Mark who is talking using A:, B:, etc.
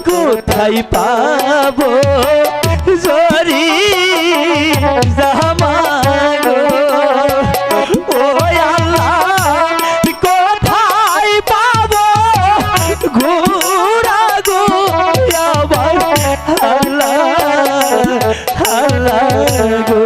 A: কোথায় পাবো জরি জামাগো ও আল্লাহ কোথায় পাবো ঘোরা গো আমার আল্লাহ আল্লাহ গো